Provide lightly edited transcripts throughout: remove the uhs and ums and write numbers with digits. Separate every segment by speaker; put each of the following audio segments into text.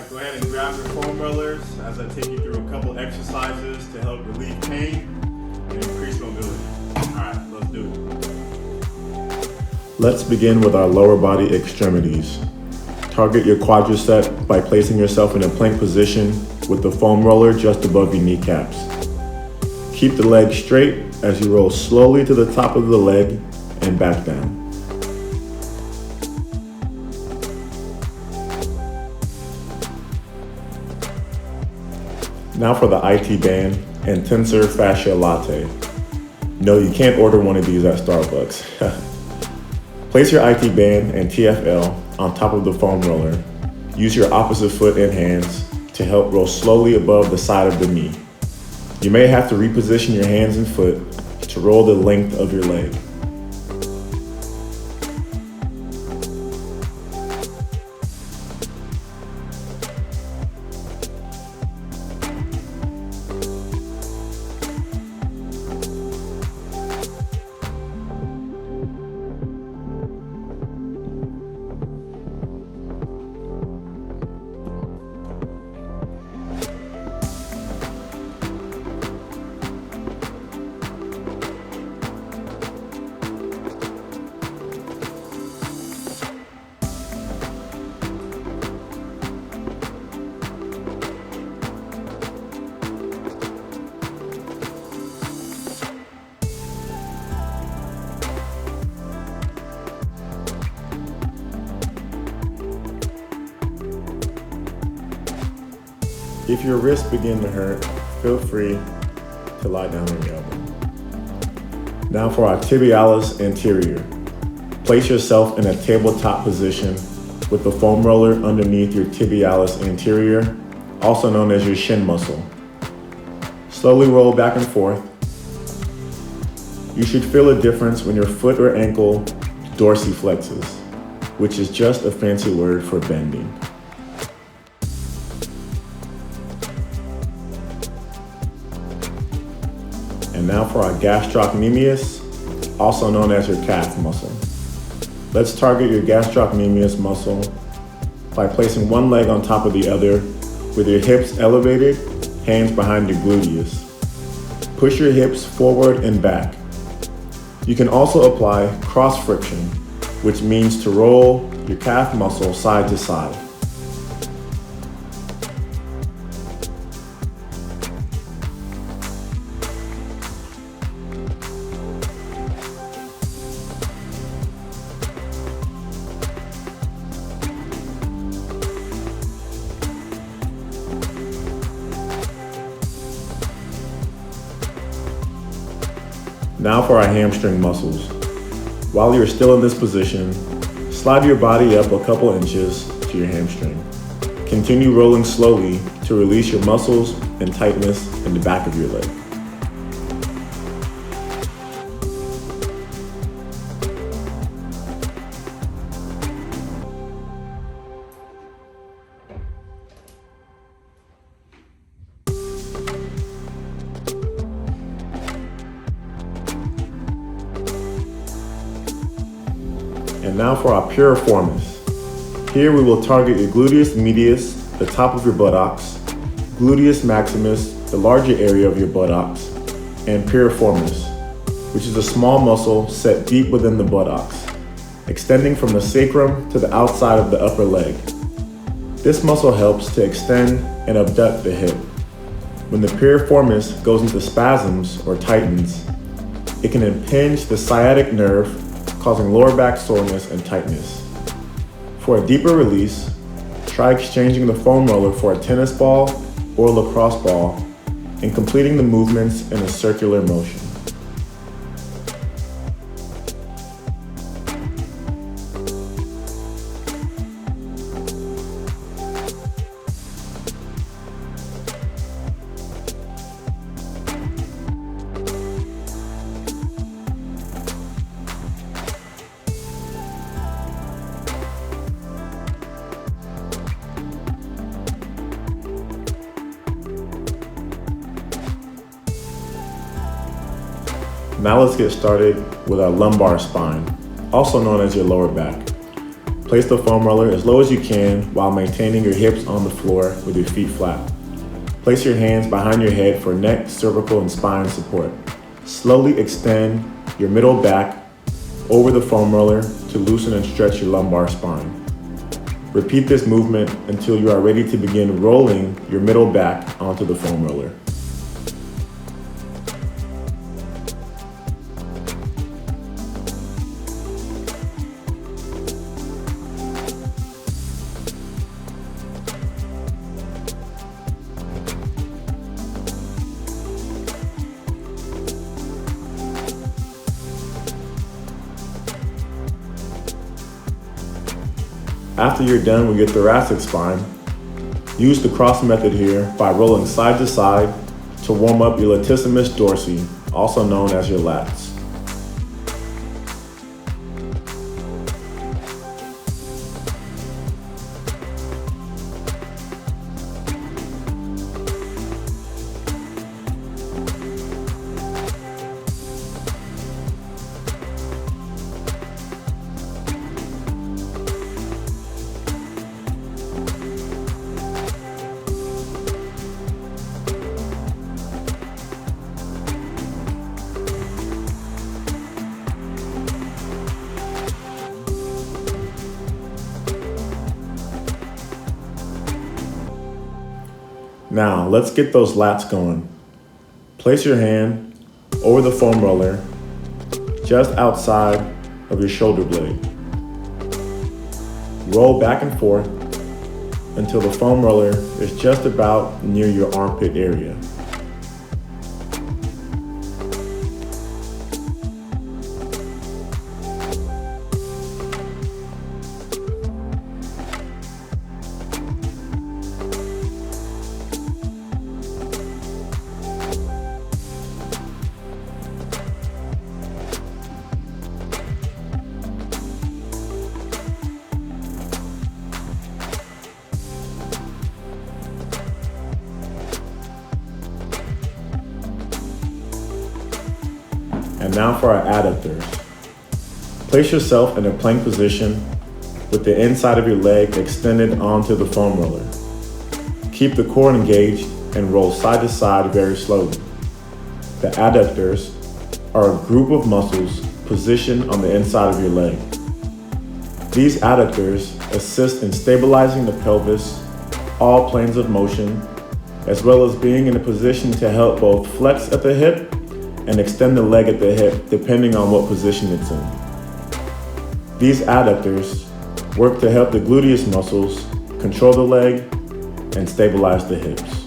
Speaker 1: right, go ahead and grab your foam rollers as I take you through a couple exercises to help relieve pain and increase mobility. All right, let's do it.
Speaker 2: Let's begin with our lower body extremities. Target your quadricep by placing yourself in a plank position with the foam roller just above your kneecaps. Keep the leg straight as you roll slowly to the top of the leg and back down. Now for the IT band and tensor fascia latte. No, you can't order one of these at Starbucks. Place your IT band and TFL on top of the foam roller. Use your opposite foot and hands to help roll slowly above the side of the knee. You may have to reposition your hands and foot to roll the length of your leg. If your wrists begin to hurt, feel free to lie down on your elbow. Now for our tibialis anterior. Place yourself in a tabletop position with the foam roller underneath your tibialis anterior, also known as your shin muscle. Slowly roll back and forth. You should feel a difference when your foot or ankle dorsiflexes, which is just a fancy word for bending. And now for our gastrocnemius, also known as your calf muscle. Let's target your gastrocnemius muscle by placing one leg on top of the other with your hips elevated, hands behind your gluteus. Push your hips forward and back. You can also apply cross friction, which means to roll your calf muscle side to side. Now for our hamstring muscles. While you're still in this position, slide your body up a couple inches to your hamstring. Continue rolling slowly to release your muscles and tightness in the back of your leg. And now for our piriformis. Here we will target your gluteus medius, the top of your buttocks, gluteus maximus, the larger area of your buttocks, and piriformis, which is a small muscle set deep within the buttocks, extending from the sacrum to the outside of the upper leg. This muscle helps to extend and abduct the hip. When the piriformis goes into spasms or tightens, it can impinge the sciatic nerve, causing lower back soreness and tightness. For a deeper release, try exchanging the foam roller for a tennis ball or lacrosse ball and completing the movements in a circular motion. Now let's get started with our lumbar spine, also known as your lower back. Place the foam roller as low as you can while maintaining your hips on the floor with your feet flat. Place your hands behind your head for neck, cervical, and spine support. Slowly extend your middle back over the foam roller to loosen and stretch your lumbar spine. Repeat this movement until you are ready to begin rolling your middle back onto the foam roller. After you're done with your thoracic spine, use the cross method here by rolling side to side to warm up your latissimus dorsi, also known as your lats. Now, let's get those lats going. Place your hand over the foam roller just outside of your shoulder blade. Roll back and forth until the foam roller is just about near your armpit area. And now for our adductors. Place yourself in a plank position with the inside of your leg extended onto the foam roller. Keep the core engaged and roll side to side very slowly. The adductors are a group of muscles positioned on the inside of your leg. These adductors assist in stabilizing the pelvis, all planes of motion, as well as being in a position to help both flex at the hip and extend the leg at the hip depending on what position it's in. These adductors work to help the gluteus muscles control the leg and stabilize the hips.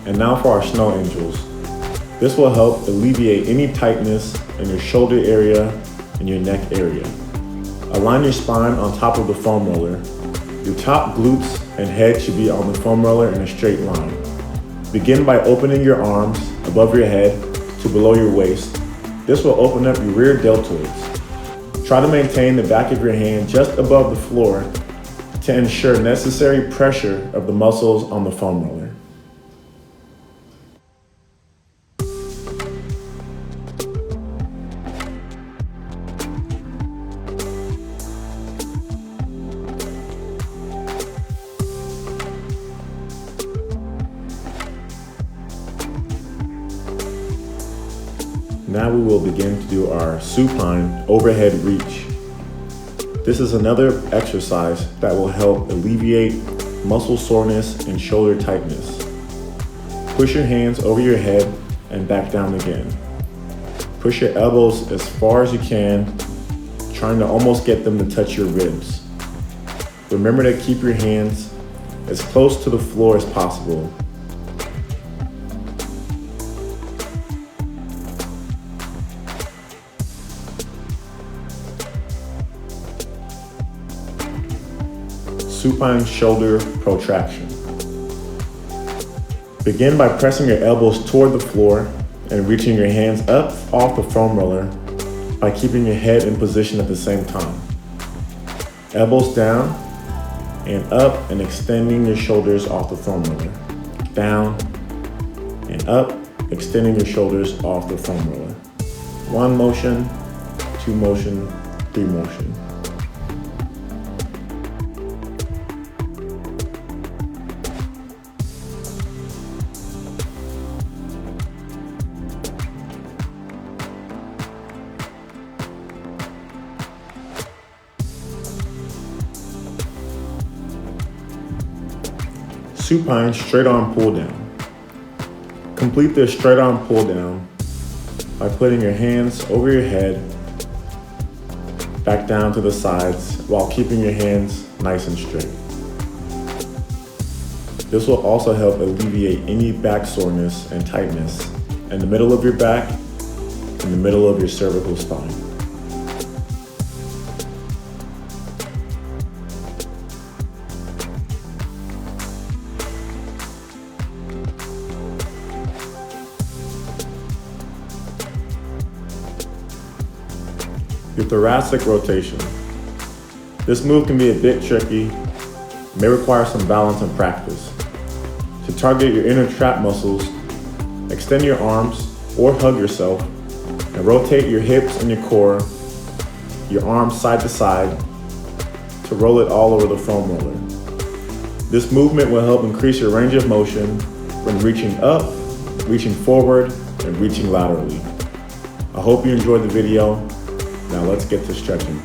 Speaker 2: And now for our snow angels. This will help alleviate any tightness in your shoulder area and your neck area. Align your spine on top of the foam roller. Your top glutes and head should be on the foam roller in a straight line. Begin by opening your arms above your head to below your waist. This will open up your rear deltoids. Try to maintain the back of your hand just above the floor to ensure necessary pressure of the muscles on the foam roller. Now we will begin to do our supine overhead reach. This is another exercise that will help alleviate muscle soreness and shoulder tightness. Push your hands over your head and back down again. Push your elbows as far as you can, trying to almost get them to touch your ribs. Remember to keep your hands as close to the floor as possible. Supine shoulder protraction. Begin by pressing your elbows toward the floor and reaching your hands up off the foam roller by keeping your head in position at the same time. Elbows down and up and extending your shoulders off the foam roller. Down and up, extending your shoulders off the foam roller. 1 motion, 2 motion, 3 motion. Supine straight arm pull down. Complete the straight arm pull down by putting your hands over your head, back down to the sides while keeping your hands nice and straight. This will also help alleviate any back soreness and tightness in the middle of your back and the middle of your cervical spine. Your thoracic rotation. This move can be a bit tricky, may require some balance and practice. To target your inner trap muscles, extend your arms or hug yourself and rotate your hips and your core, your arms side to side to roll it all over the foam roller. This movement will help increase your range of motion when reaching up, reaching forward, and reaching laterally. I hope you enjoyed the video. Now let's get to stretching.